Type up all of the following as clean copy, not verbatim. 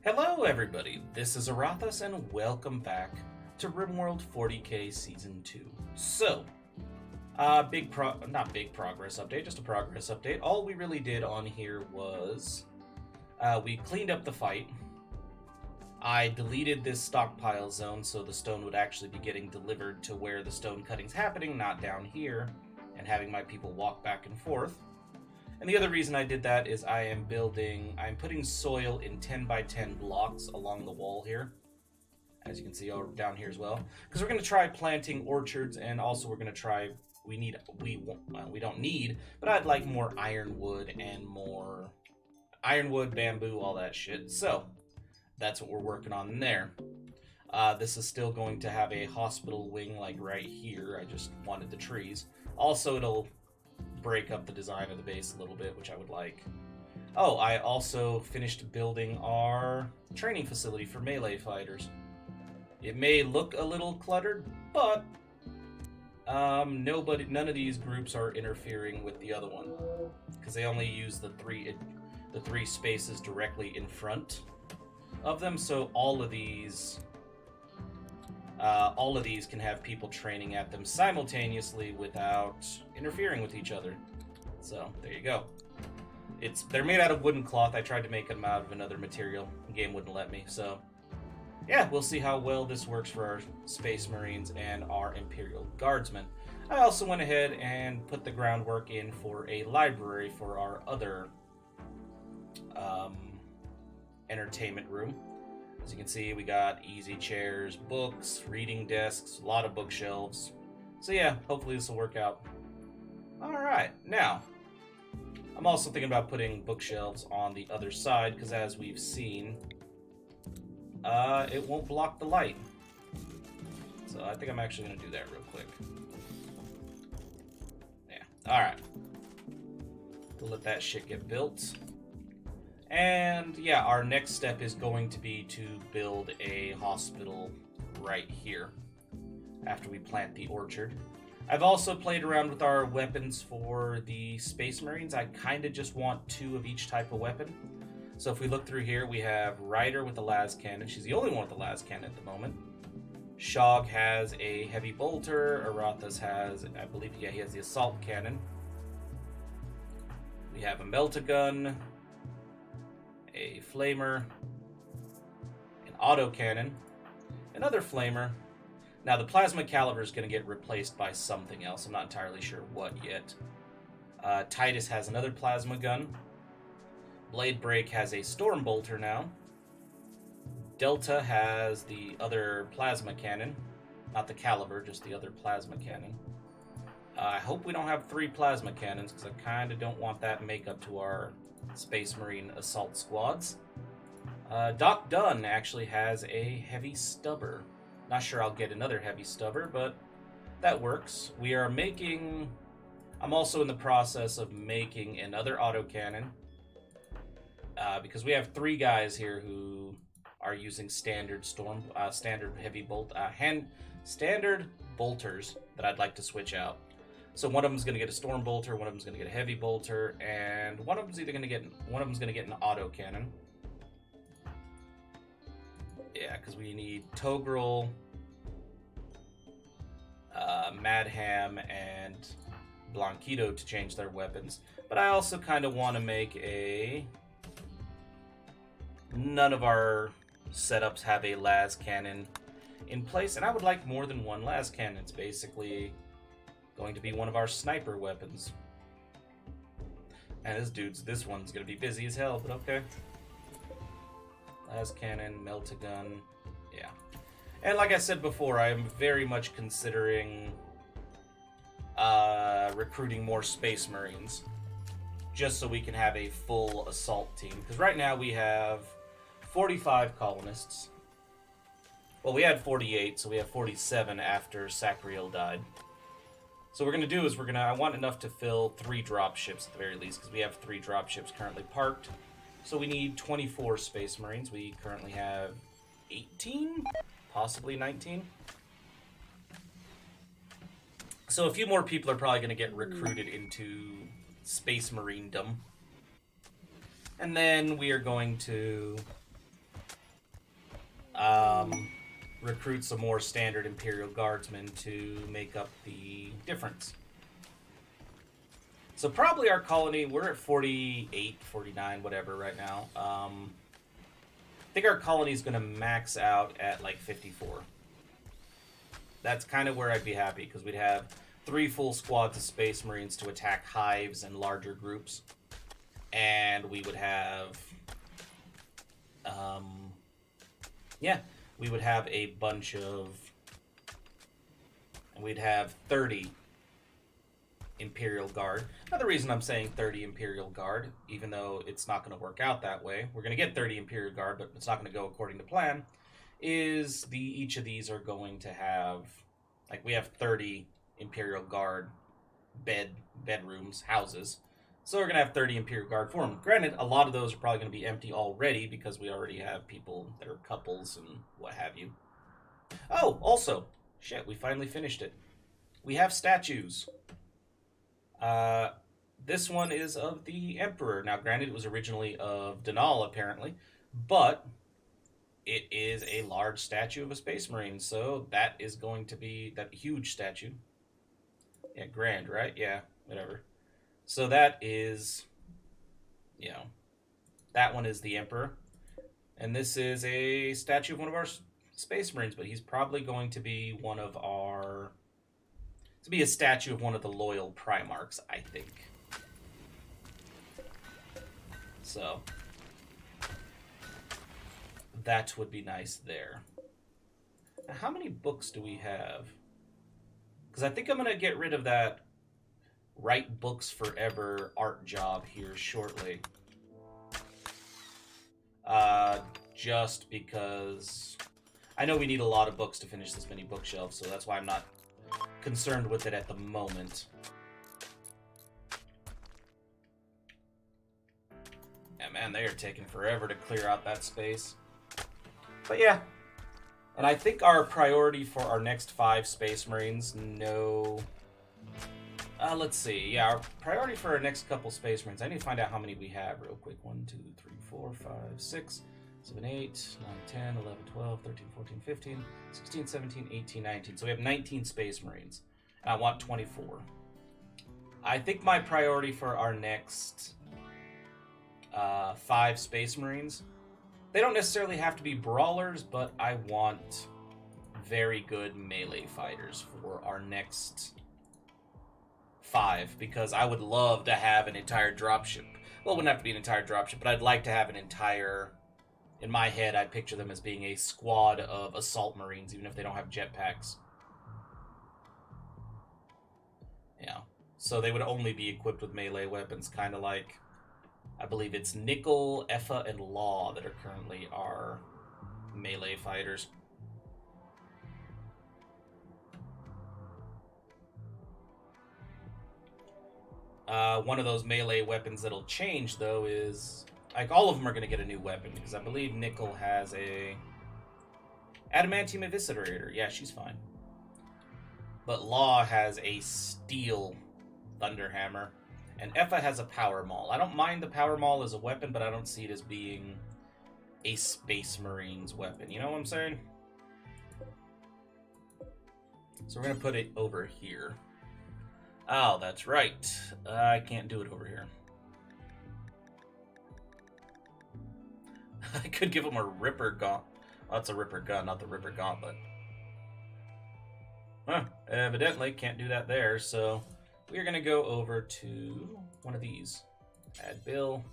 Hello everybody, this is Aurathas and welcome back to RimWorld 40k Season 2. So, not big progress update, just a progress update. All we really did on here was, we cleaned up the fight. I deleted this stockpile zone so the stone would actually be getting delivered to where the stone cutting's happening, not down here, and having my people walk back and forth. And the other reason I did that is I'm putting soil in 10 by 10 blocks along the wall here. As you can see down here as well. Because we're going to try planting orchards, and also we're going to try, we don't need, but I'd like more ironwood and more ironwood, bamboo, all that shit. So, that's what we're working on there. This is still going to have a hospital wing like right here. I just wanted the trees. Also, it'll break up the design of the base a little bit, which I would like. Oh, I also finished building our training facility for melee fighters. It may look a little cluttered, but none of these groups are interfering with the other one because they only use the three spaces directly in front of them. So all of these can have people training at them simultaneously without interfering with each other. So, there you go. They're made out of wooden cloth. I tried to make them out of another material. The game wouldn't let me, so... Yeah, we'll see how well this works for our Space Marines and our Imperial Guardsmen. I also went ahead and put the groundwork in for a library for our other entertainment room. As you can see, we got easy chairs, books, reading desks, a lot of bookshelves. So yeah, hopefully this will work out. Alright, now, I'm also thinking about putting bookshelves on the other side, because as we've seen, it won't block the light. So I think I'm actually going to do that real quick. Yeah, alright. We'll let that shit get built. And yeah, our next step is going to be to build a hospital right here after we plant the orchard. I've also played around with our weapons for the Space Marines. I kind of just want 2 of each type of weapon. So if we look through here, we have Ryder with the las cannon. She's the only one with the las cannon at the moment. Shog has a heavy bolter. Aurathas has, I believe, yeah, he has the assault cannon. We have a melt-a-gun, a flamer, an autocannon, another flamer. Now the plasma caliber is going to get replaced by something else. I'm not entirely sure what yet. Titus has another plasma gun. Blade Break has a storm bolter now. Delta has the other plasma cannon. Not the caliber, just the other plasma cannon. I hope we don't have 3 plasma cannons, because I kind of don't want that makeup to our Space Marine assault squads. Doc Dunn actually has a heavy stubber. Not sure I'll get another heavy stubber, but that works. I'm also in the process of making another autocannon. Because we have 3 guys here who are using standard standard bolters that I'd like to switch out. So one of them's going to get a storm bolter, one of them's going to get a heavy bolter, and one of them's going to get an autocannon. Yeah, because we need Togrel, Madham, and Blanquito to change their weapons. But I also kind of want to make none of our setups have a las cannon in place, and I would like more than 1 las cannon. It's basically going to be one of our sniper weapons. And this one's going to be busy as hell, but okay. Las cannon, melt-a-gun, yeah. And like I said before, I am very much considering recruiting more Space Marines, just so we can have a full assault team. Because right now we have 45 colonists. Well, we had 48, so we have 47 after Sacriel died. So what we're going to do is I want enough to fill 3 dropships at the very least, because we have 3 dropships currently parked. So we need 24 Space Marines. We currently have 18, possibly 19. So a few more people are probably going to get recruited into Space Marine-dom. And then we are going to recruit some more standard Imperial Guardsmen to make up the difference. So probably our colony, we're at 48, 49, whatever right now. I think our colony is going to max out at like 54. That's kind of where I'd be happy, because we'd have 3 full squads of Space Marines to attack hives and larger groups. And we would have... we would have a bunch of... And we'd have 30 Imperial Guard. Now, the reason I'm saying 30 Imperial Guard, even though it's not going to work out that way, we're going to get 30 Imperial Guard, but it's not going to go according to plan, is each of these are going to have... Like, we have 30 Imperial Guard bedrooms, houses. So we're going to have 30 Imperial Guard for them. Granted, a lot of those are probably going to be empty already because we already have people that are couples and what have you. Oh, also, shit, we finally finished it. We have statues. This one is of the Emperor. Now, granted, it was originally of Denal, apparently, but it is a large statue of a Space Marine, so that is going to be that huge statue. Yeah, grand, right? Yeah, whatever. So that is, you know, that one is the Emperor. And this is a statue of one of our Space Marines, but he's probably going to be one of our... To be a statue of one of the loyal Primarchs, I think. So, that would be nice there. Now, how many books do we have? Because I think I'm going to get rid of that Write Books Forever art job here shortly. Just because I know we need a lot of books to finish this many bookshelves, so that's why I'm not concerned with it at the moment. Yeah, man, they are taking forever to clear out that space. But yeah. And I think our priority for our next 5 Space Marines, let's see. Yeah, our priority for our next couple Space Marines, I need to find out how many we have real quick. 1, 2, 3, 4, 5, 6, 7, 8, 9, 10, 11, 12, 13, 14, 15, 16, 17, 18, 19. So we have 19 Space Marines. And I want 24. I think my priority for our next 5 Space Marines, they don't necessarily have to be brawlers, but I want very good melee fighters for our next 5, because I would love to have an entire dropship. Well, it wouldn't have to be an entire dropship, but I'd like to have an entire... In my head, I picture them as being a squad of assault marines, even if they don't have jetpacks. Yeah. So they would only be equipped with melee weapons, kind of like... I believe it's Nickel, Effa, and Law that are currently our melee fighters. One of those melee weapons that'll change, though, is... Like, all of them are going to get a new weapon, because I believe Nickel has a... Adamantium Eviscerator. Yeah, she's fine. But Law has a Steel Thunderhammer. And Effa has a Power Maul. I don't mind the Power Maul as a weapon, but I don't see it as being a Space Marine's weapon. You know what I'm saying? So we're going to put it over here. Oh, that's right. I can't do it over here. I could give him a Ripper Gauntlet. Oh, that's a Ripper Gun, not the Ripper Gauntlet. Huh, evidently can't do that there, so we're going to go over to one of these. Add Bill.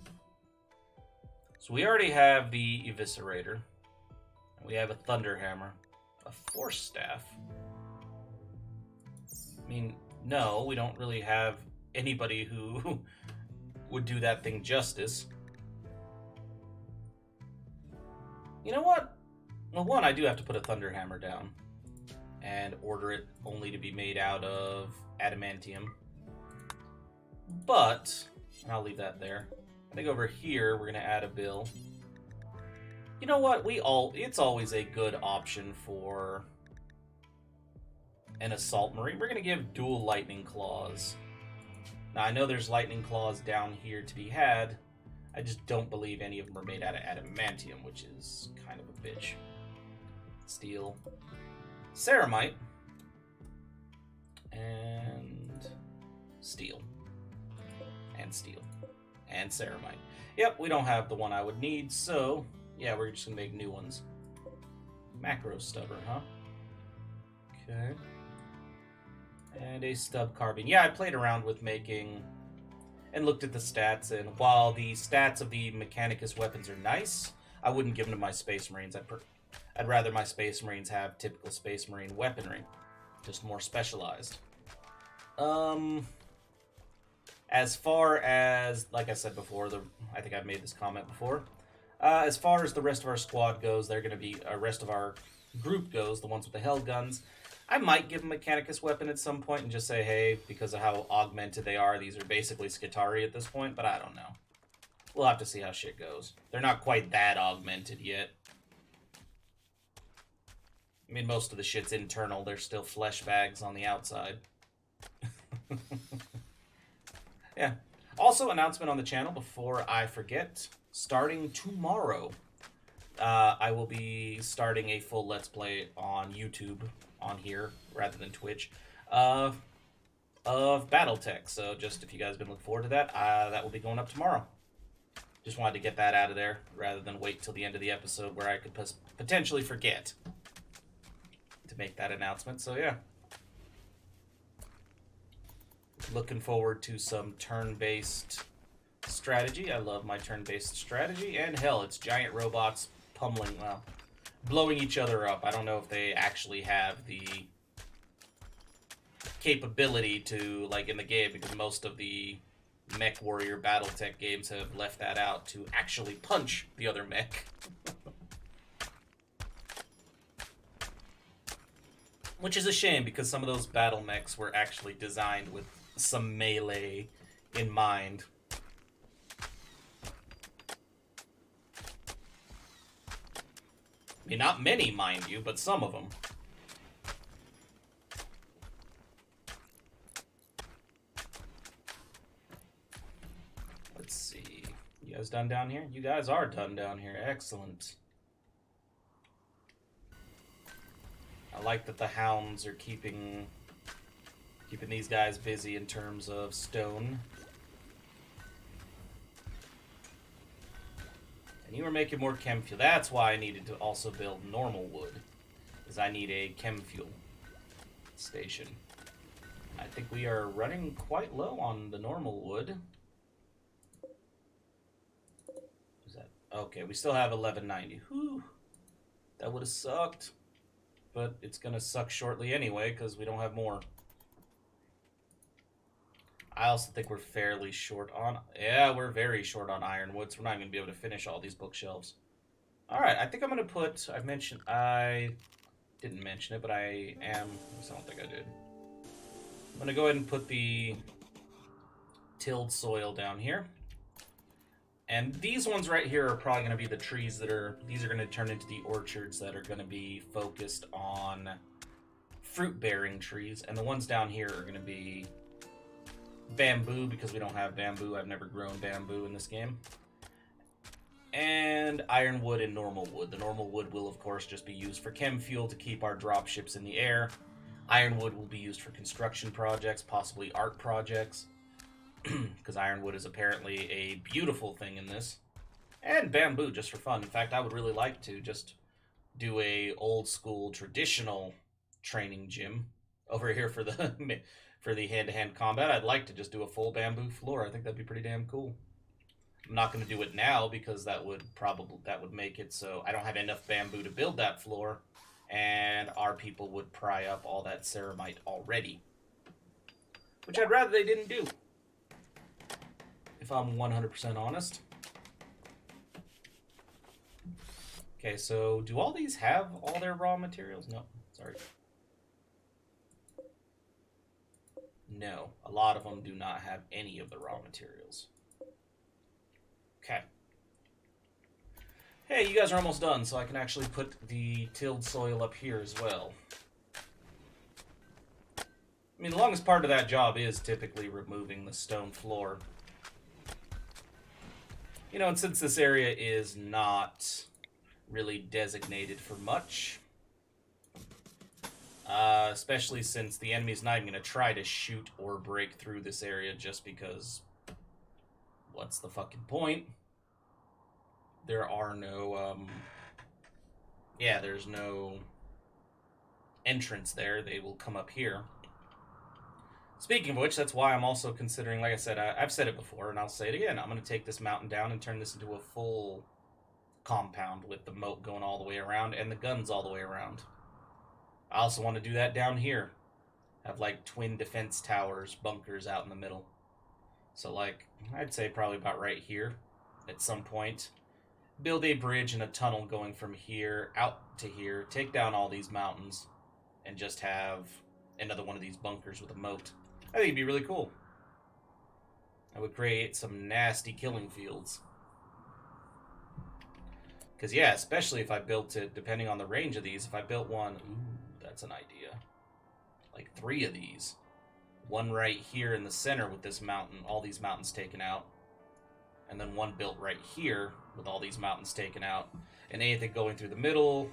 So we already have the Eviscerator. We have a Thunderhammer. A Force Staff. I mean, no, we don't really have anybody who would do that thing justice. You know what? Well, one, I do have to put a Thunderhammer down and order it only to be made out of adamantium. But, and I'll leave that there. I think over here we're going to add a bill. You know what? It's always a good option for an Assault Marine. We're going to give dual Lightning Claws. Now, I know there's Lightning Claws down here to be had. I just don't believe any of them are made out of adamantium, which is kind of a bitch. steel, ceramite, and steel, and steel, and ceramite. Yep, we don't have the one I would need, so yeah, we're just gonna make new ones. Macro stubber, huh? Okay. And a stub carbine. Yeah, I played around with making and looked at the stats, and while the stats of the Mechanicus weapons are nice, I wouldn't give them to my Space Marines. I'd rather my Space Marines have typical Space Marine weaponry, just more specialized. As far as, like I said before, I think I've made this comment before. As far as the rest of our squad goes, they're going to be, rest of our group goes, the ones with the hell guns, I might give them a Mechanicus weapon at some point and just say, hey, because of how augmented they are, these are basically Skitarii at this point, but I don't know. We'll have to see how shit goes. They're not quite that augmented yet. I mean, most of the shit's internal. They're still flesh bags on the outside. Yeah. Also, announcement on the channel before I forget. Starting tomorrow, I will be starting a full Let's Play on YouTube, on here, rather than Twitch, of Battletech. So just if you guys have been looking forward to that, that will be going up tomorrow. Just wanted to get that out of there, rather than wait till the end of the episode where I could potentially forget to make that announcement. So yeah. Looking forward to some turn-based strategy. I love my turn-based strategy. And hell, it's giant robots pummeling, well, blowing each other up. I don't know if they actually have the capability to, like in the game, because most of the Mech Warrior Battletech games have left that out, to actually punch the other mech. Which is a shame, because some of those battle mechs were actually designed with some melee in mind. I mean, not many, mind you, but some of them. Let's see. You guys done down here? You guys are done down here. Excellent. I like that the hounds are keeping these guys busy in terms of stone. And you were making more chem fuel. That's why I needed to also build normal wood, because I need a chem fuel station. I think we are running quite low on the normal wood. Is that okay? We still have 1190. Whew, that would have sucked, but it's gonna suck shortly anyway because we don't have more. I also think we're fairly short on... Yeah, we're very short on ironwood, so we're not going to be able to finish all these bookshelves. Alright, I think I'm going to put... I didn't mention it, but I am... I don't think I did. I'm going to go ahead and put the tilled soil down here. And these ones right here are probably going to be the trees that are... These are going to turn into the orchards that are going to be focused on fruit-bearing trees. And the ones down here are going to be... bamboo, because we don't have bamboo. I've never grown bamboo in this game. And ironwood and normal wood. The normal wood will, of course, just be used for chem fuel to keep our dropships in the air. Ironwood will be used for construction projects, possibly art projects, because ironwood is apparently a beautiful thing in this. And bamboo, just for fun. In fact, I would really like to just do a old-school, traditional training gym over here for the... For the hand-to-hand combat. I'd like to just do a full bamboo floor. I think that'd be pretty damn cool. I'm not going to do it now because that would make it so I don't have enough bamboo to build that floor, and our people would pry up all that ceramite already, which I'd rather they didn't do, if I'm 100% honest. Okay, so do all these have all their raw materials? No, sorry. No, a lot of them do not have any of the raw materials. Okay. Hey, you guys are almost done, so I can actually put the tilled soil up here as well. I mean, the longest part of that job is typically removing the stone floor. You know, and since this area is not really designated for much, Especially since the enemy's not even going to try to shoot or break through this area just because... What's the fucking point? There are no, yeah, there's no entrance there. They will come up here. Speaking of which, that's why I'm also considering, like I said, I've said it before, and I'll say it again, I'm going to take this mountain down and turn this into a full compound with the moat going all the way around and the guns all the way around. I also want to do that down here. Have, like, twin defense towers, bunkers out in the middle. So, like, I'd say probably about right here at some point. Build a bridge and a tunnel going from here out to here. Take down all these mountains and just have another one of these bunkers with a moat. I think it'd be really cool. I would create some nasty killing fields. Because, yeah, especially if I built it, depending on the range of these, if I built one... Ooh, that's an idea. Like 3 of these. One right here in the center with this mountain, all these mountains taken out. And then one built right here with all these mountains taken out. And anything going through the middle,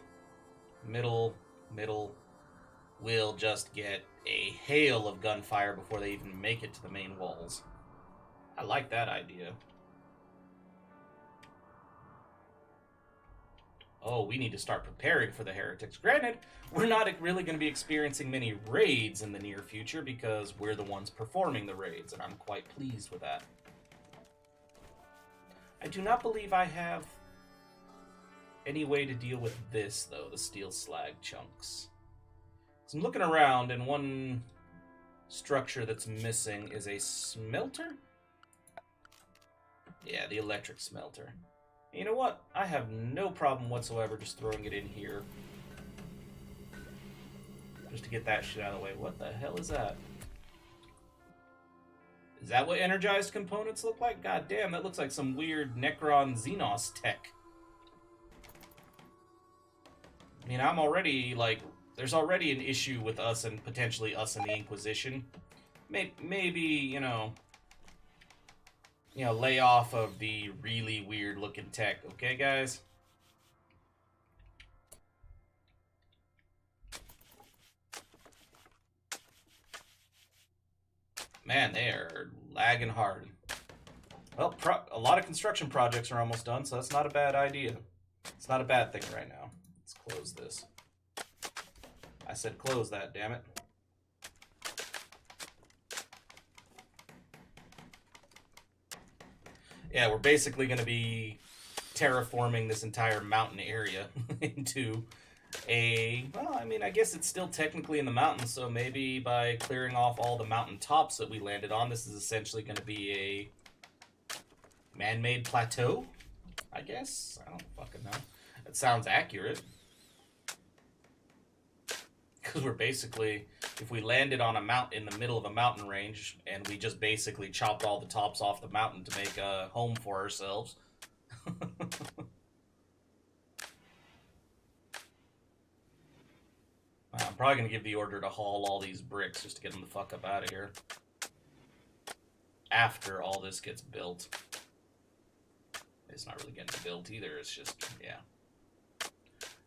will just get a hail of gunfire before they even make it to the main walls. I like that idea. Oh, we need to start preparing for the heretics. Granted, we're not really going to be experiencing many raids in the near future because we're the ones performing the raids, and I'm quite pleased with that. I do not believe I have any way to deal with this, though, the steel slag chunks. So I'm looking around, and one structure that's missing is a smelter? Yeah, the electric smelter. You know what? I have no problem whatsoever just throwing it in here. Just to get that shit out of the way. What the hell is that? Is that what energized components look like? God damn, that looks like some weird Necron Xenos tech. I mean, I'm already, like... There's already an issue with us and potentially us in the Inquisition. Maybe, you know, lay off of the really weird-looking tech, okay, guys? Man, they are lagging hard. Well, a lot of construction projects are almost done, so that's not a bad idea. It's not a bad thing right now. Let's close this. I said close that, damn it. Yeah, we're basically going to be terraforming this entire mountain area into a... Well, I mean, I guess it's still technically in the mountains, so maybe by clearing off all the mountain tops that we landed on, this is essentially going to be a man-made plateau, I guess? I don't fucking know. That sounds accurate. Because we're basically, if we landed on a mountain in the middle of a mountain range and we just basically chopped all the tops off the mountain to make a home for ourselves. I'm probably going to give the order to haul all these bricks just to get them the fuck up out of here. After all this gets built. It's not really getting built either, it's just, yeah.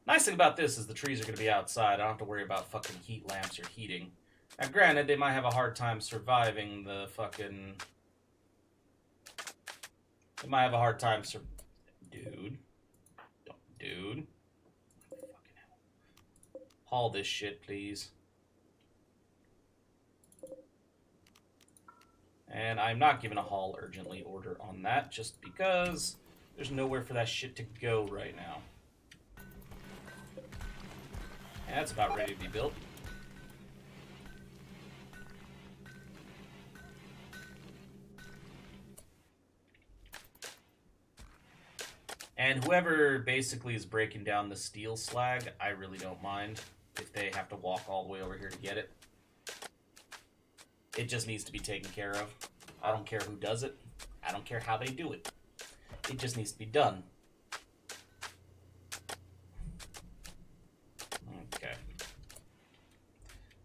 Nice thing about this is the trees are going to be outside. I don't have to worry about fucking heat lamps or heating. Now, granted, they might have a hard time surviving the fucking... They might have a hard time Dude. Dude. Fucking hell. Haul this shit, please. And I'm not giving a haul urgently order on that, just because there's nowhere for that shit to go right now. Yeah, that's about ready to be built. And whoever basically is breaking down the steel slag, I really don't mind if they have to walk all the way over here to get it. It just needs to be taken care of. I don't care who does it. I don't care how they do it. It just needs to be done. Okay.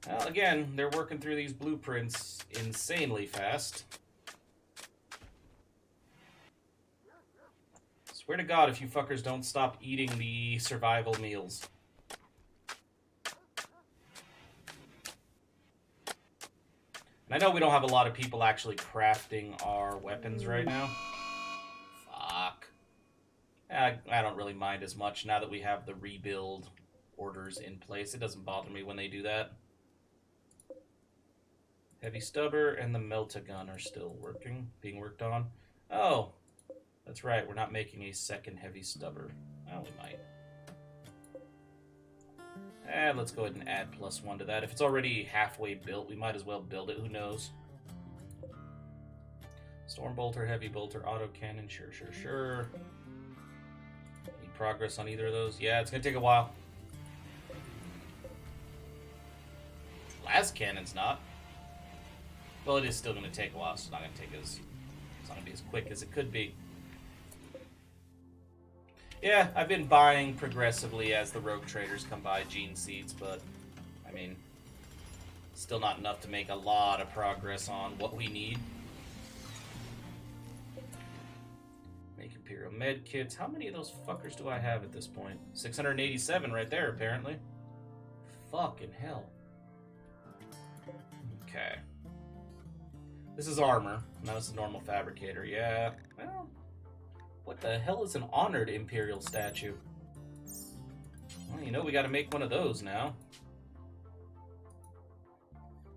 Well, again, they're working through these blueprints insanely fast. Swear to God if you fuckers don't stop eating the survival meals. And I know we don't have a lot of people actually crafting our weapons right now. Fuck. I don't really mind as much now that we have the rebuild orders in place. It doesn't bother me when they do that. Heavy stubber and the melt-a-gun are still being worked on. Oh, that's right. We're not making a second heavy stubber. Well, we might. And let's go ahead and add +1 to that. If it's already halfway built, we might as well build it. Who knows? Storm bolter, heavy bolter, autocannon. Sure. Any progress on either of those? Yeah, it's going to take a while. Last cannon's not. Well, it is still going to take a while, so it's not going to be as quick as it could be. Yeah, I've been buying progressively as the rogue traders come by gene seeds, but, I mean, still not enough to make a lot of progress on what we need. Make Imperial med kits. How many of those fuckers do I have at this point? 687 right there, apparently. Fucking hell. Okay. This is armor. Now this is normal fabricator. Yeah, well... What the hell is an honored Imperial statue? Well, you know, we gotta make one of those now.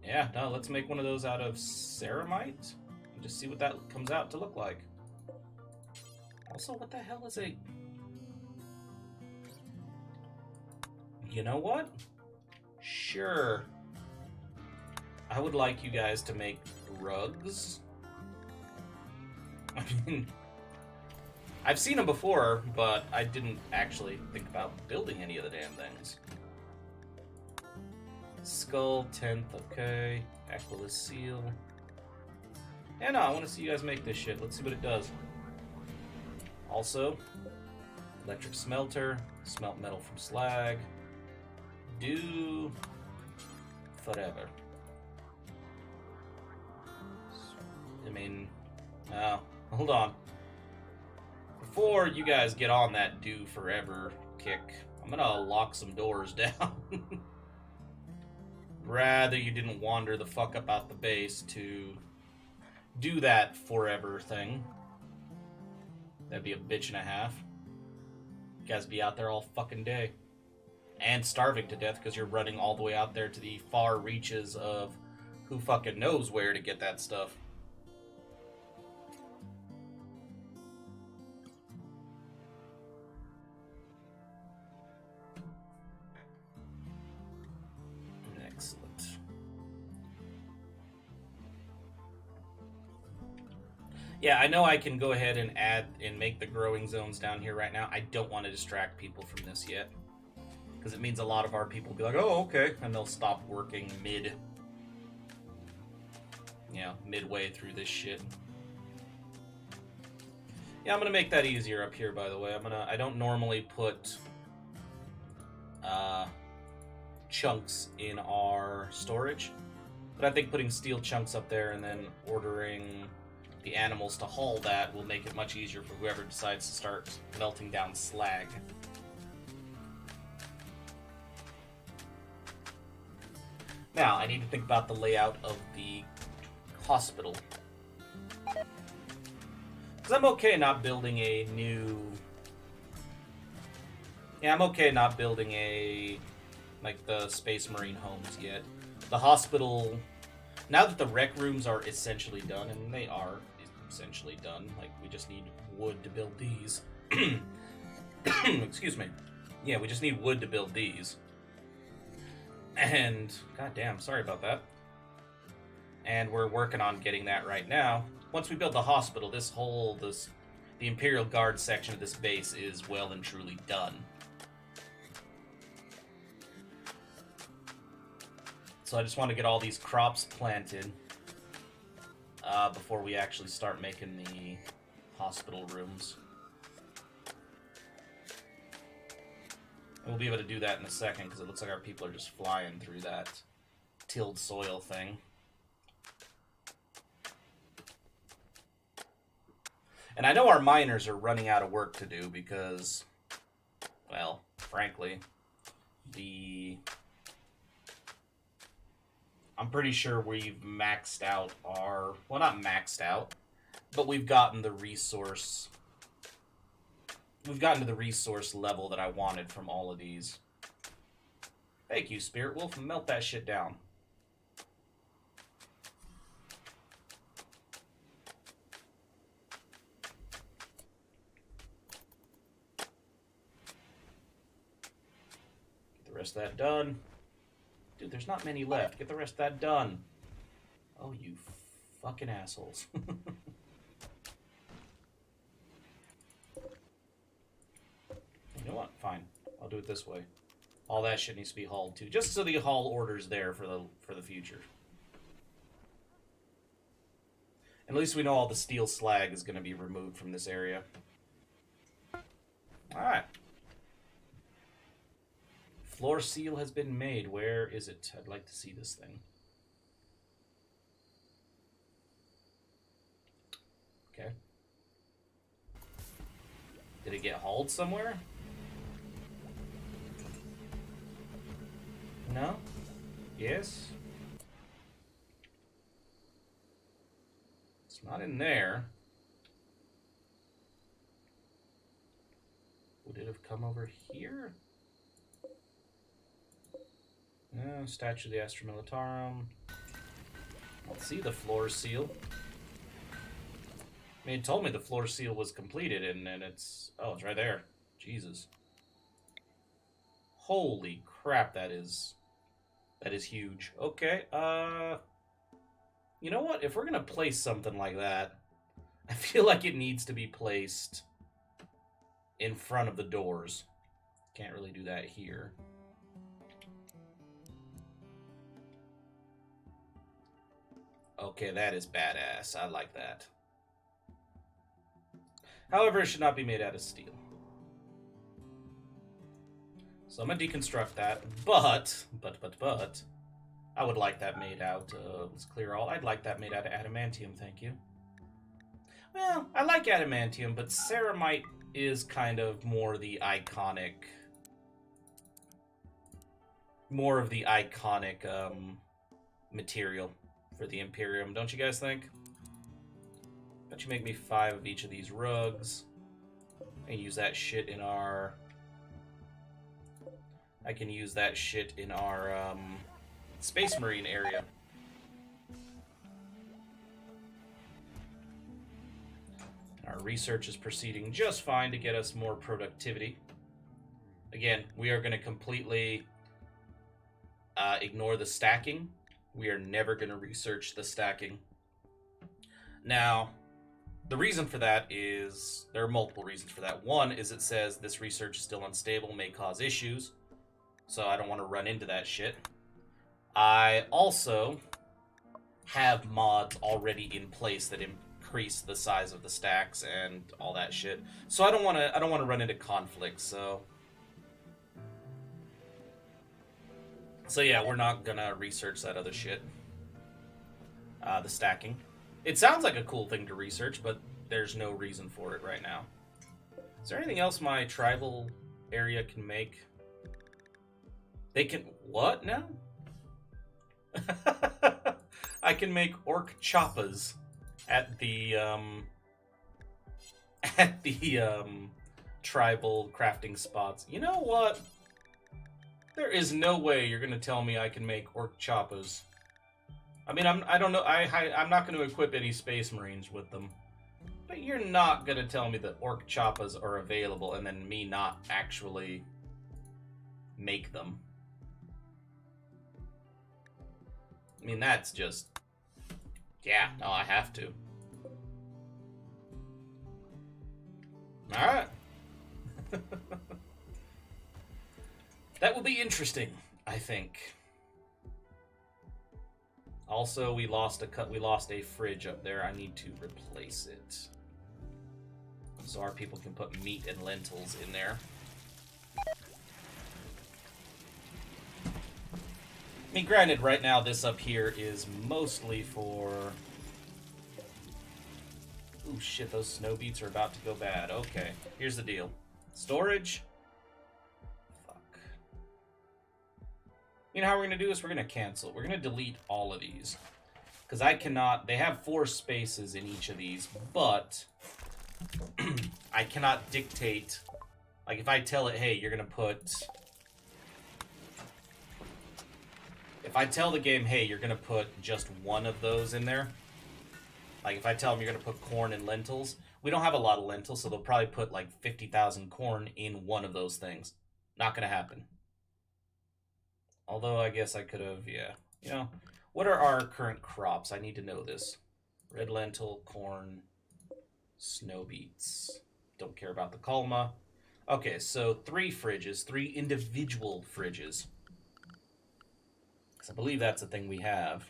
Yeah, no, let's make one of those out of ceramite. And just see what that comes out to look like. Also, what the hell is a... You know what? Sure. I would like you guys to make rugs. I mean... I've seen them before, but I didn't actually think about building any of the damn things. Skull, 10th, okay. Aquilus seal. Yeah, no, I want to see you guys make this shit. Let's see what it does. Also, electric smelter, smelt metal from slag. Do whatever. I mean, hold on. Before you guys get on that do forever kick, I'm gonna lock some doors down. Rather you didn't wander the fuck up out the base to do that forever thing. That'd be a bitch and a half. You guys be out there all fucking day. And starving to death because you're running all the way out there to the far reaches of who fucking knows where to get that stuff. Yeah, I know I can go ahead and add and make the growing zones down here right now. I don't want to distract people from this yet. Because it means a lot of our people will be like, oh, okay. And they'll stop working midway through this shit. Yeah, I'm going to make that easier up here, by the way. I don't normally put chunks in our storage. But I think putting steel chunks up there and then ordering the animals to haul that will make it much easier for whoever decides to start melting down slag. Now, I need to think about the layout of the hospital. Because I'm okay not building a new... Yeah, I'm okay not building like the Space Marine homes yet. The hospital... Now that the rec rooms are essentially done, and they are essentially done, like, we just need wood to build these. Excuse me. Yeah, we just need wood to build these. And, goddamn, sorry about that. And we're working on getting that right now. Once we build the hospital, the Imperial Guard section of this base is well and truly done. So I just want to get all these crops planted before we actually start making the hospital rooms. And we'll be able to do that in a second because it looks like our people are just flying through that tilled soil thing. And I know our miners are running out of work to do because, well, frankly, I'm I'm pretty sure we've maxed out our... Well, not maxed out, but we've gotten the resource... We've gotten to the resource level that I wanted from all of these. Thank you, Spirit Wolf. Melt that shit down. Get the rest of that done. Dude, there's not many left. Get the rest of that done. Oh, you fucking assholes. You know what? Fine. I'll do it this way. All that shit needs to be hauled too, just so the haul order's there for the future. At least we know all the steel slag is going to be removed from this area. Alright. Floor seal has been made. Where is it? I'd like to see this thing. Okay. Did it get hauled somewhere? No? Yes? It's not in there. Would it have come over here? No, Statue of the Astra Militarum. Let's see the floor seal. I mean, it told me the floor seal was completed, and it's... Oh, it's right there. Jesus. Holy crap, that is huge. Okay, you know what? If we're gonna place something like that, I feel like it needs to be placed in front of the doors. Can't really do that here. Okay, that is badass. I like that. However, it should not be made out of steel. So I'm going to deconstruct that, but, I would like that made out, let's clear all, I'd like that made out of adamantium, thank you. Well, I like adamantium, but ceramite is kind of more the iconic, material for the Imperium, don't you guys think? Bet you make me 5 of each of these rugs, and use that shit in our... I can use that shit in our Space Marine area. Our research is proceeding just fine to get us more productivity. Again, we are going to completely ignore the stacking. We are never going to research the stacking. Now, the reason for that is... There are multiple reasons for that. One is it says this research is still unstable, may cause issues. So I don't want to run into that shit. I also have mods already in place that increase the size of the stacks and all that shit. So I don't want to run into conflicts. So yeah, we're not gonna research that other shit. The stacking. It sounds like a cool thing to research, but there's no reason for it right now. Is there anything else my tribal area can make? They can... What now? I can make orc choppas at the tribal crafting spots. You know what? There is no way you're gonna tell me I can make orc choppas. I mean, I don't know. I'm not going to equip any Space Marines with them. But you're not going to tell me that orc choppas are available and then me not actually make them. I mean, that's just... Yeah, no, I have to. Alright. That will be interesting, I think. Also, we lost a fridge up there. I need to replace it. So our people can put meat and lentils in there. I mean, granted, right now this up here is mostly for... Ooh, shit, those snow beets are about to go bad. Okay, here's the deal. Storage. Fuck. You know how we're going to do this? We're going to cancel. We're going to delete all of these. Because I cannot... They have 4 spaces in each of these, but... I cannot dictate... Like, if I tell it, hey, you're going to put... If I tell the game, hey, you're going to put just one of those in there... Like, if I tell them you're going to put corn and lentils... We don't have a lot of lentils, so they'll probably put, like, 50,000 corn in one of those things. Not going to happen. Although, I guess I could have, yeah. You know, what are our current crops? I need to know this. Red lentil, corn, snow beets. Don't care about the colma. Okay, so 3 fridges, 3 individual fridges. Because I believe that's the thing we have.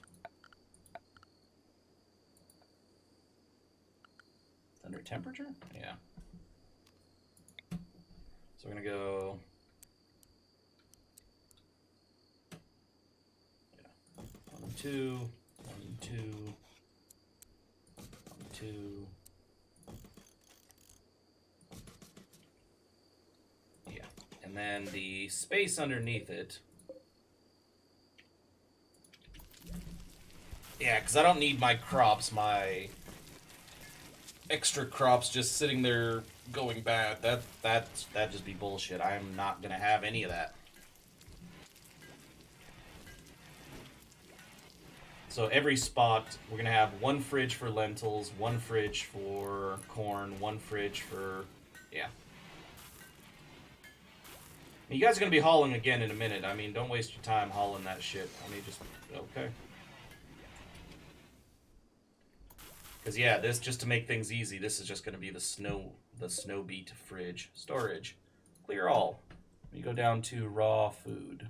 It's under temperature? Yeah. So we're going to go... 2, 1, 2, 1, 2. Yeah, and then the space underneath it. Yeah, because I don't need my crops, my extra crops just sitting there going bad. That'd just be bullshit. I'm not gonna have any of that. So every spot, we're going to have 1 fridge for lentils, 1 fridge for corn, 1 fridge for... Yeah. You guys are going to be hauling again in a minute. I mean, don't waste your time hauling that shit. I mean, just... Okay. Because, yeah, this, just to make things easy, this is just going to be the snow beet fridge. Storage. Clear all. You go down to raw food.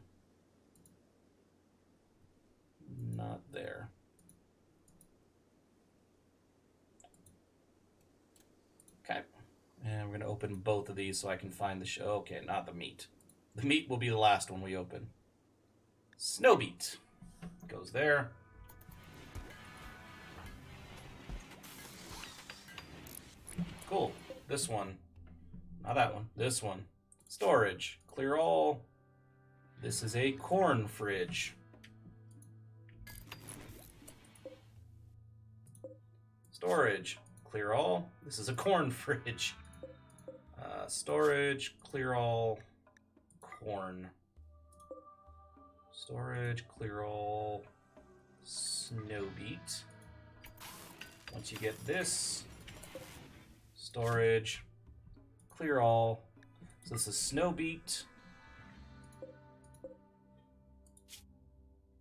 Not there. Okay. And we're going to open both of these so I can find the show. Okay, not the meat. The meat will be the last one we open. Snow beet. Goes there. Cool. This one. Not that one. This one. Storage. Clear all. This is a corn fridge. Storage, clear all. This is a corn fridge. Storage, clear all, corn. Storage, clear all, snow beet. Once you get this, storage, clear all. So this is snow beet,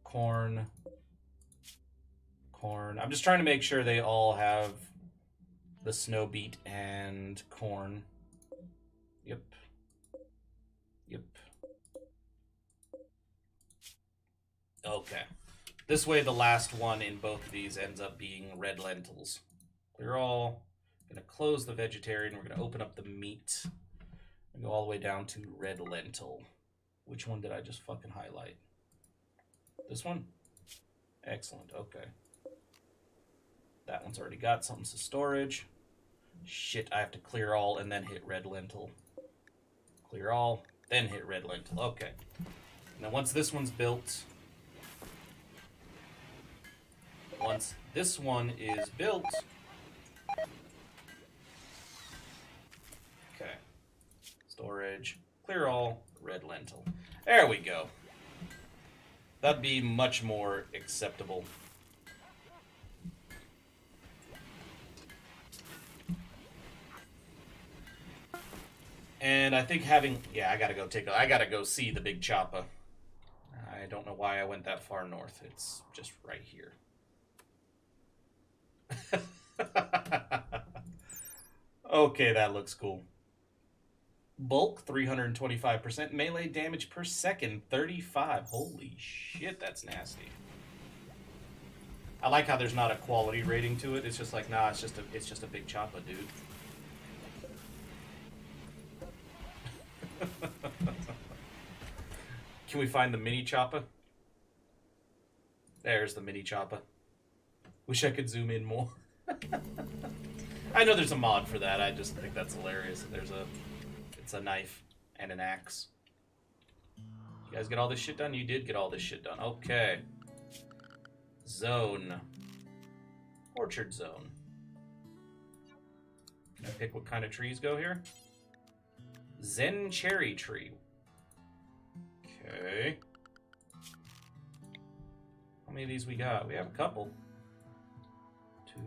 corn. Corn. I'm just trying to make sure they all have the snow beet and corn. Yep. Yep. Okay. This way the last one in both of these ends up being red lentils. Clear all. I'm going to close the vegetarian. We're going to open up the meat. And go all the way down to red lentil. Which one did I just fucking highlight? This one? Excellent. Okay. That one's already got something to storage. Shit, I have to clear all and then hit red lentil. Clear all, then hit red lentil. Okay. Now once this one's built... Once this one is built... Okay. Storage, clear all, red lentil. There we go. That'd be much more acceptable. And I think having... Yeah, I gotta go see the big choppa. I don't know why I went that far north. It's just right here. Okay, that looks cool. Bulk, 325%. Melee damage per second, 35. Holy shit, that's nasty. I like how there's not a quality rating to it. It's just like, nah, it's just a big choppa, dude. Can we find the mini choppa? There's the mini choppa. Wish I could zoom in more. I know there's a mod for that. I just think that's hilarious. It's a knife and an axe. You guys get all this shit done? You did get all this shit done. Okay. Zone. Orchard zone. Can I pick what kind of trees go here? Zen cherry tree. Okay. How many of these we got? We have a couple. 2,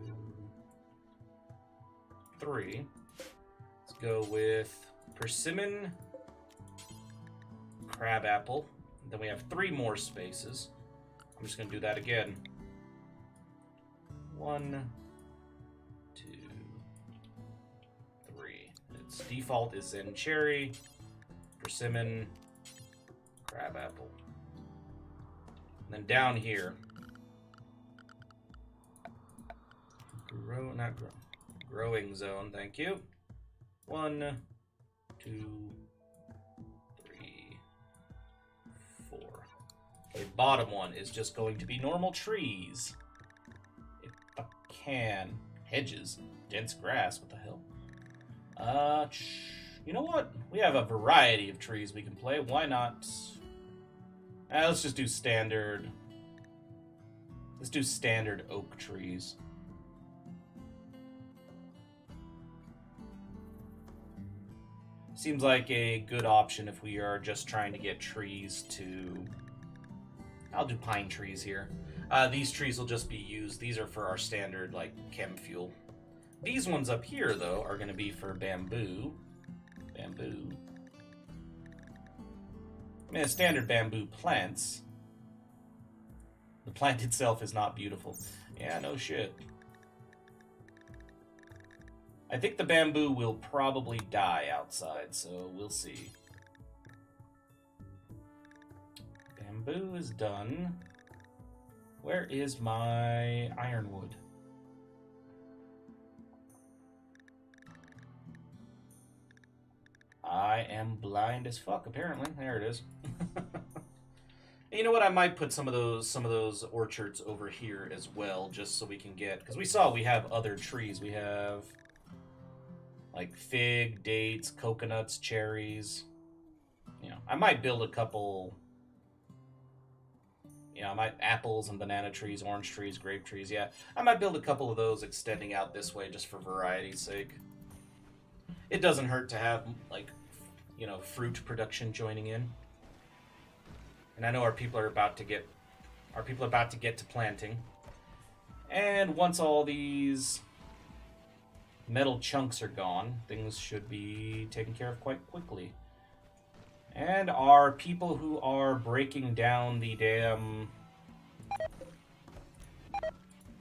3. Let's go with persimmon, crabapple. Then we have 3 more spaces. I'm just going to do that again. 1, 2, 3. Its default is Zen cherry, persimmon, crabapple. And then down here, growing zone. Thank you. 1, 2, 3, 4. Okay, bottom one is just going to be normal trees. If I can. Hedges. Dense grass. What the hell? You know what? We have a variety of trees we can play. Why not? Let's just do standard. Let's do standard oak trees. Seems like a good option if we are just trying to get trees to... I'll do pine trees here. These trees will just be used. These are for our standard, like, chem fuel. These ones up here, though, are going to be for bamboo. Bamboo. I mean, standard bamboo plants. The plant itself is not beautiful. Yeah, no shit. I think the bamboo will probably die outside, so we'll see. Bamboo is done. Where is my ironwood? I am blind as fuck, apparently. There it is. You know what? I might put some of those orchards over here as well, just so we can get... Because we saw we have other trees. We have... like fig, dates, coconuts, cherries. You know, I might build a couple... You know, I might... apples and banana trees, orange trees, grape trees, yeah. I might build a couple of those extending out this way just for variety's sake. It doesn't hurt to have, like, you know, fruit production joining in. And I know our people are about to get... to planting. And once all these... metal chunks are gone, things should be taken care of quite quickly. And our people who are breaking down the damn...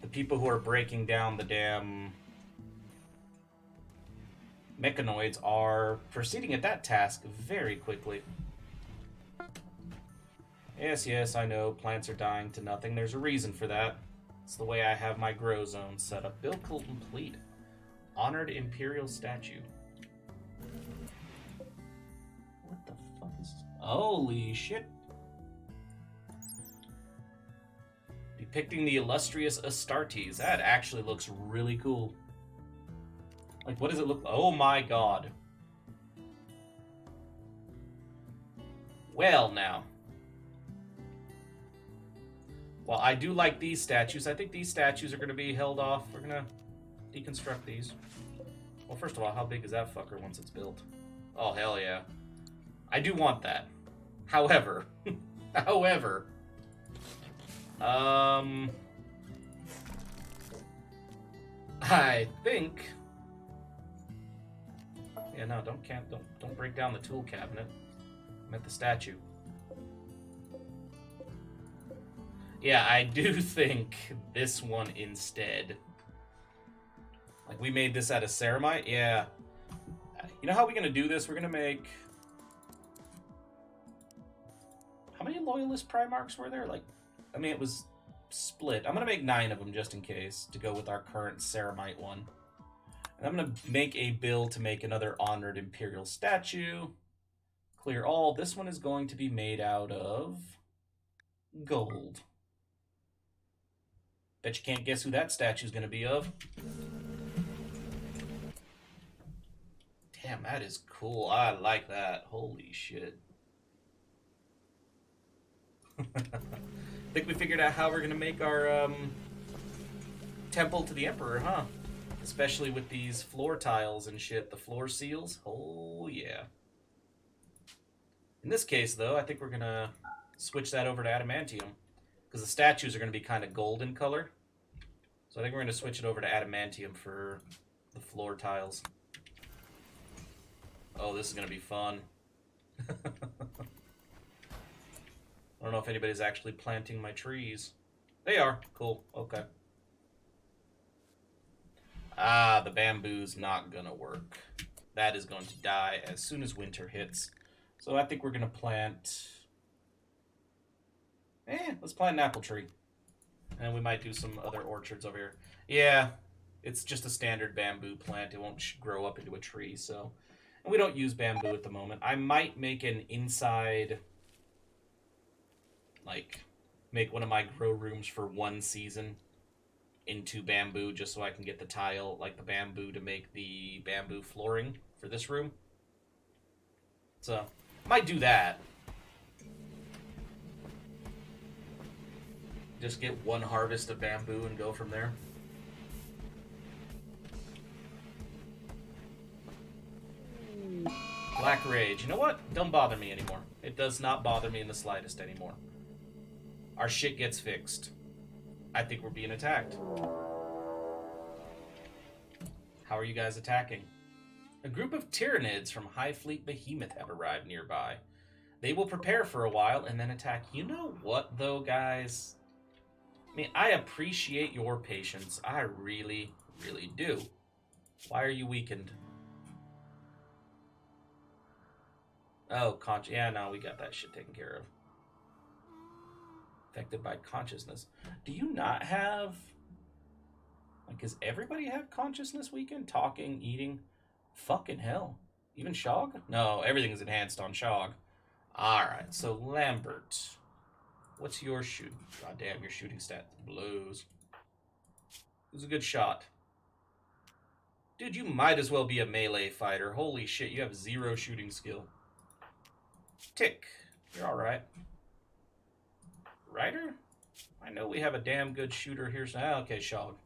the people who are breaking down the damn... mechanoids are proceeding at that task very quickly. Yes, I know, plants are dying to nothing. There's a reason for that. It's the way I have my grow zone set up. Build complete. Honored Imperial statue. What the fuck is this? Holy shit. Depicting the illustrious Astartes. That actually looks really cool. Like, what does it look like? Oh my god. Well, now. Well, I do like these statues. I think these statues are going to be held off. We're going to deconstruct these. Well, first of all, how big is that fucker once it's built? Oh, hell yeah. I do want that. However, I think... Yeah, no, don't break down the tool cabinet. I meant the statue. Yeah, I do think this one instead. Like, we made this out of ceramite? Yeah. You know how we're going to do this? We're going to make... How many Loyalist Primarchs were there? Like, I mean, it was split. I'm going to make 9 of them just in case to go with our current ceramite one. And I'm going to make a build to make another Honored Imperial statue. Clear all. This one is going to be made out of gold. Bet you can't guess who that statue is going to be of. Damn, that is cool. I like that. Holy shit. Think we figured out how we're gonna make our temple to the Emperor, huh? Especially with these floor tiles and shit, the floor seals. Oh yeah. In this case, though, I think we're gonna switch that over to adamantium because the statues are gonna be kind of gold in color. So I think we're gonna switch it over to adamantium for the floor tiles. Oh, this is gonna be fun. I don't know if anybody's actually planting my trees. They are. Cool. Okay. Ah, the bamboo's not gonna work. That is going to die as soon as winter hits. So I think we're gonna plant... let's plant an apple tree. And we might do some other orchards over here. Yeah, it's just a standard bamboo plant. It won't grow up into a tree, so... And we don't use bamboo at the moment. I might make an inside... like, make one of my grow rooms for one season into bamboo just so I can get the tile, like the bamboo, to make the bamboo flooring for this room. So, might do that. Just get one harvest of bamboo and go from there. Black Rage. You know what? Don't bother me anymore. It does not bother me in the slightest anymore. Our shit gets fixed. I think we're being attacked. How are you guys attacking? A group of Tyranids from High Fleet Behemoth have arrived nearby. They will prepare for a while and then attack. You know what, though, guys? I mean, I appreciate your patience. I really, really do. Why are you weakened? Oh, yeah, no, we got that shit taken care of. Affected by consciousness. Do you not have... like, does everybody have consciousness weakened? Talking, eating? Fucking hell. Even Shog? No, everything is enhanced on Shog. Alright, so Lambert. What's your shooting? God damn, your shooting stat blows. Who's a good shot? Dude, you might as well be a melee fighter. Holy shit, you have 0 shooting skill. Tick. You're alright. Ryder? I know we have a damn good shooter here. Okay, Shog.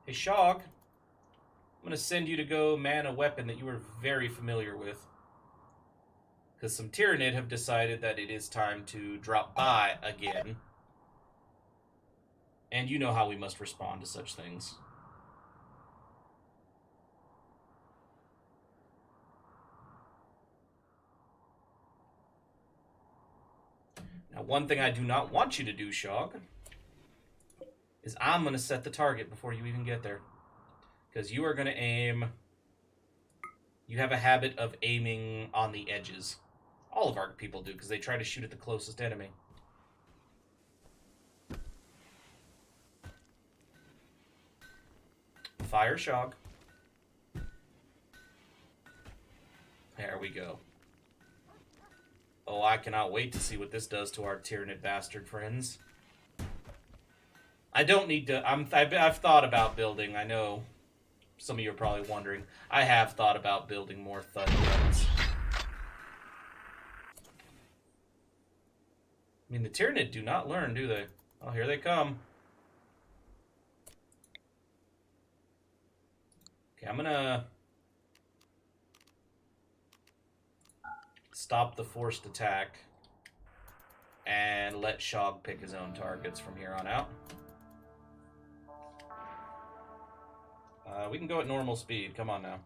Hey, Shog. I'm going to send you to go man a weapon that you are very familiar with. Because some Tyranid have decided that it is time to drop by again. And you know how we must respond to such things. Now, one thing I do not want you to do, Shog, is I'm going to set the target before you even get there. Because you are going to aim... You have a habit of aiming on the edges. All of our people do, because they try to shoot at the closest enemy. Fire, Shog. There we go. Oh, I cannot wait to see what this does to our Tyranid bastard friends. I don't need to... I've thought about building, I know some of you are probably wondering. I have thought about building more thud guns. I mean, the Tyranid do not learn, do they? Oh, here they come. Okay, I'm gonna... stop the forced attack and let Shog pick his own targets from here on out. We can go at normal speed. Come on now.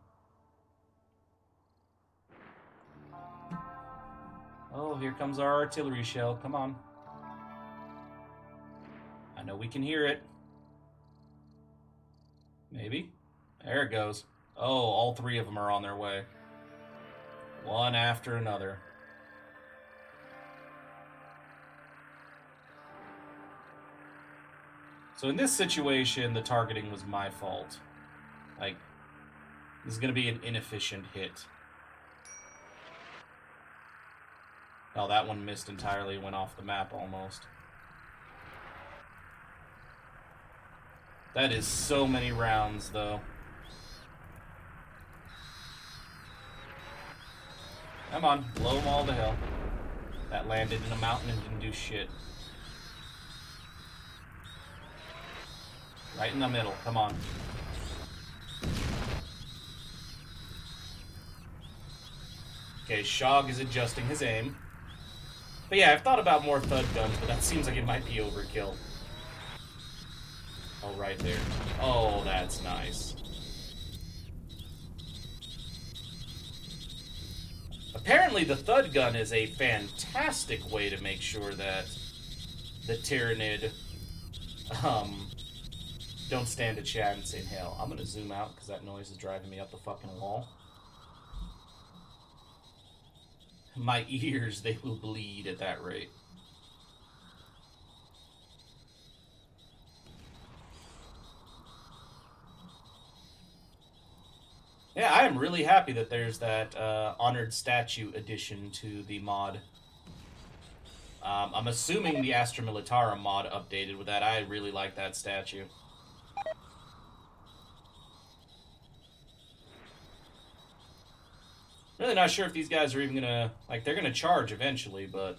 Oh, here comes our artillery shell. Come on. I know we can hear it. Maybe. There it goes. Oh, all 3 of them are on their way. One after another. So in this situation, the targeting was my fault. Like, this is going to be an inefficient hit. Oh, that one missed entirely, went off the map almost. That is so many rounds, though. Come on, blow them all to hell. That landed in a mountain and didn't do shit. Right in the middle. Come on. Okay, Shog is adjusting his aim. But yeah, I've thought about more thud guns, but that seems like it might be overkill. Oh, right there. Oh, that's nice. Apparently the thud gun is a fantastic way to make sure that the Tyranid don't stand a chance in hell. I'm gonna zoom out because that noise is driving me up the fucking wall. My ears, they will bleed at that rate. Yeah, I am really happy that there's that honored statue addition to the mod. I'm assuming the Astra Militarum mod updated with that. I really like that statue. Really not sure if these guys are even gonna... Like, they're gonna charge eventually, but...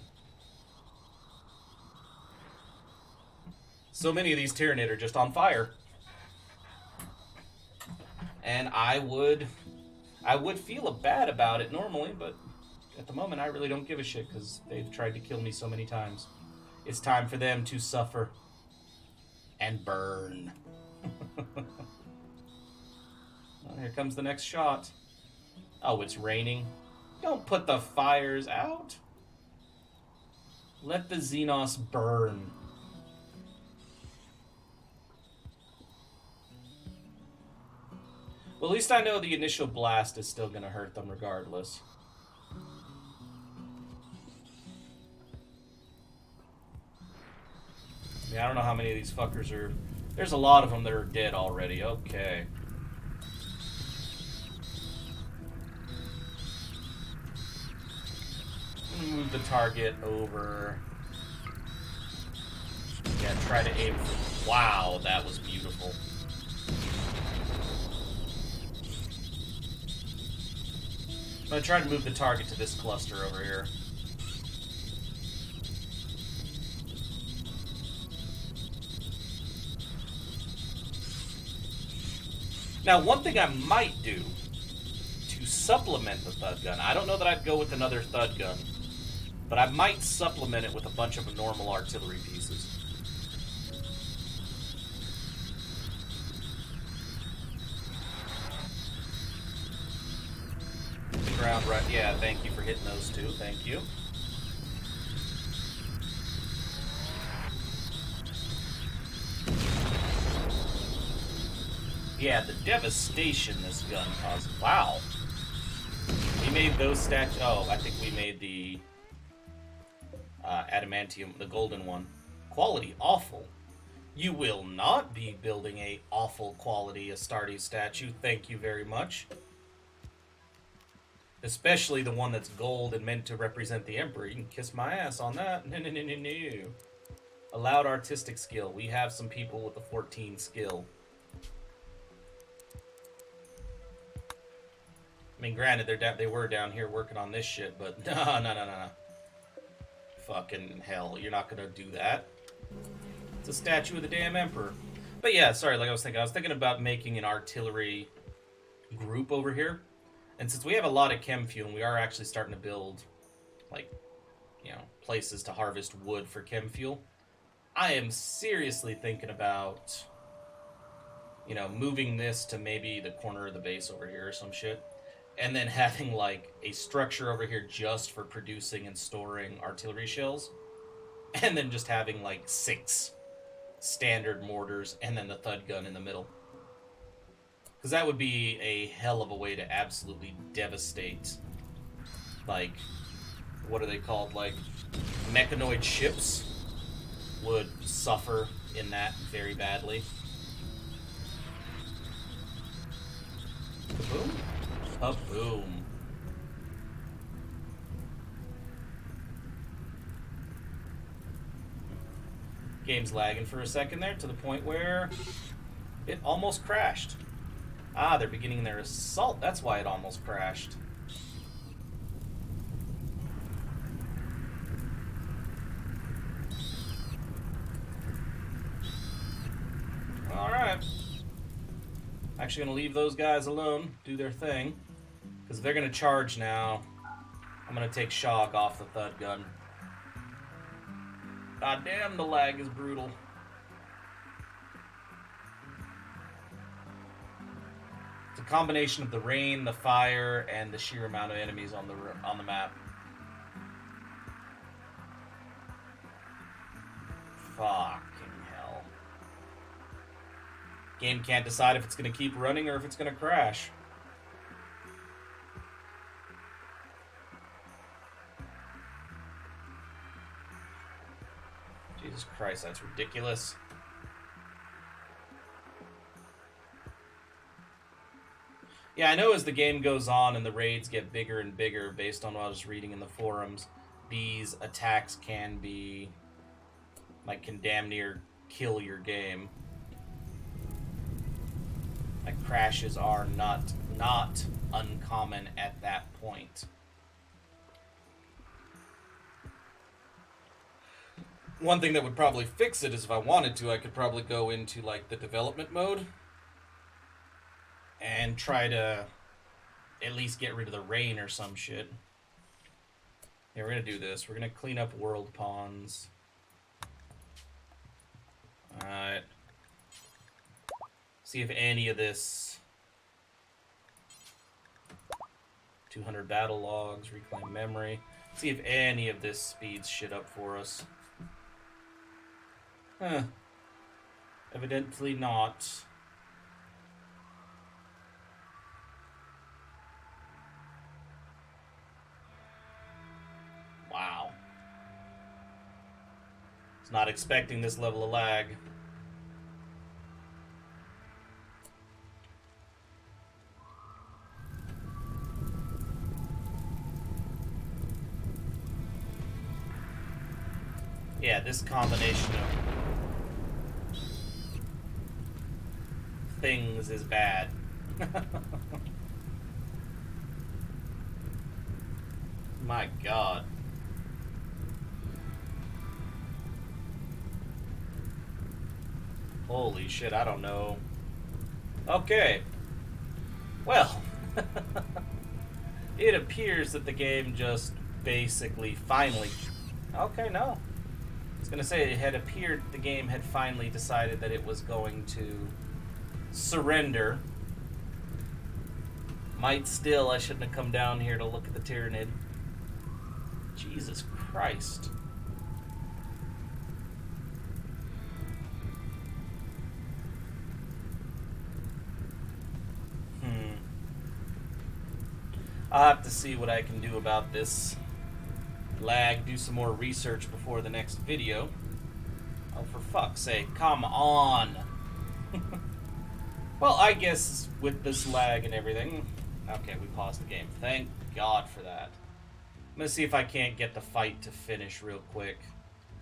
So many of these Tyranid are just on fire. And I would feel bad about it normally, but at the moment I really don't give a shit because they've tried to kill me so many times. It's time for them to suffer and burn. Well, here comes the next shot. Oh, it's raining. Don't put the fires out. Let the Xenos burn. Well, at least I know the initial blast is still going to hurt them regardless. Yeah, I don't know how many of these fuckers are... There's a lot of them that are dead already. Okay. Move the target over. Yeah, try to aim for... Wow, that was beautiful. I'm going to try to move the target to this cluster over here. Now, one thing I might do to supplement the thud gun, I don't know that I'd go with another thud gun, but I might supplement it with a bunch of normal artillery pieces. Ground right, yeah, thank you for hitting those two, thank you. Yeah, the devastation this gun caused. Wow. We made those statues. Oh, I think we made the adamantium, the golden one. Quality awful. You will not be building a awful quality Astartes statue. Thank you very much. Especially the one that's gold and meant to represent the Emperor. You can kiss my ass on that. No, no, no, no, no. Allowed artistic skill. We have some people with a 14 skill. I mean, granted, they were down here working on this shit, but no. Fucking hell, you're not gonna do that. It's a statue of the damn Emperor. But yeah, sorry, like I was thinking about making an artillery group over here. And since we have a lot of chem fuel, and we are actually starting to build, like, you know, places to harvest wood for chem fuel, I am seriously thinking about, you know, moving this to maybe the corner of the base over here or some shit. And then having, like, a structure over here just for producing and storing artillery shells. And then just having, like, 6 standard mortars and then the thud gun in the middle. Because that would be a hell of a way to absolutely devastate, like, what are they called? Like, mechanoid ships would suffer in that very badly. Kaboom? Kaboom. Game's lagging for a second there to the point where it almost crashed. Ah, they're beginning their assault. That's why it almost crashed. actually going to leave those guys alone, do their thing. Because if they're going to charge now, I'm going to take shock off the thud gun. God damn, the lag is brutal. It's a combination of the rain, the fire, and the sheer amount of enemies on the map. Fucking hell. Game can't decide if it's going to keep running or if it's going to crash. Jesus Christ, that's ridiculous. Yeah, I know as the game goes on and the raids get bigger and bigger, based on what I was reading in the forums, these attacks can be, like, can damn near kill your game. Like, crashes are not uncommon at that point. One thing that would probably fix it is if I wanted to, I could probably go into, like, the development mode and try to at least get rid of the rain or some shit. Yeah, we're going to do this. We're going to clean up world pawns. Alright. See if any of this... 200 battle logs, reclaim memory. See if any of this speeds shit up for us. Huh. Evidently not. Wow. Was not expecting this level of lag. Yeah, this combination of things is bad. My God. Holy shit, I don't know. Okay. Well, it appears that the game just basically finally... Okay, no. I was going to say, it had appeared the game had finally decided that it was going to surrender. Might still, I shouldn't have come down here to look at the Tyranid. Jesus Christ. I'll have to see what I can do about this lag, do some more research before the next video. Oh, for fuck's sake, come on! Well, I guess with this lag and everything... Okay, we paused the game. Thank God for that. I'm gonna see if I can't get the fight to finish real quick.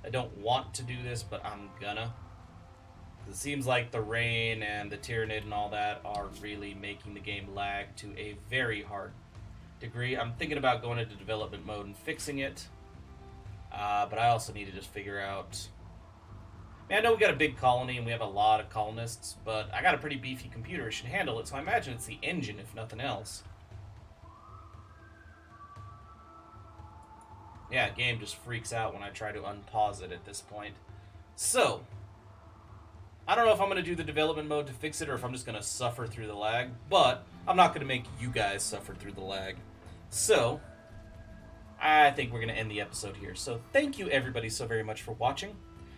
I don't want to do this, but I'm gonna. It seems like the rain and the Tyranid and all that are really making the game lag to a very hard degree. I'm thinking about going into development mode and fixing it. But I also need to just figure out... I know we got a big colony and we have a lot of colonists, but I got a pretty beefy computer. It should handle it, so I imagine it's the engine, if nothing else. Yeah, game just freaks out when I try to unpause it at this point. So, I don't know if I'm going to do the development mode to fix it or if I'm just going to suffer through the lag, but I'm not going to make you guys suffer through the lag. So, I think we're going to end the episode here. So, thank you everybody so very much for watching.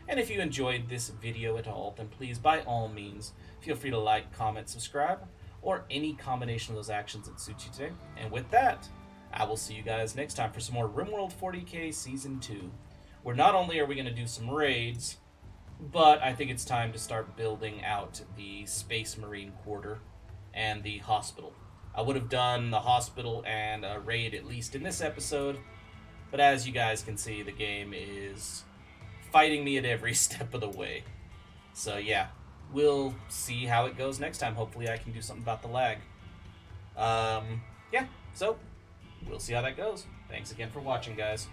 And if you enjoyed this video at all, then please, by all means, feel free to like, comment, subscribe, or any combination of those actions that suit you today. And with that, I will see you guys next time for some more RimWorld 40k Season 2, where not only are we going to do some raids, but I think it's time to start building out the Space Marine Quarter and the hospital. I would have done the hospital and a raid at least in this episode, but as you guys can see, the game is fighting me at every step of the way. So yeah, we'll see how it goes next time. Hopefully I can do something about the lag. Yeah, so... we'll see how that goes. Thanks again for watching, guys.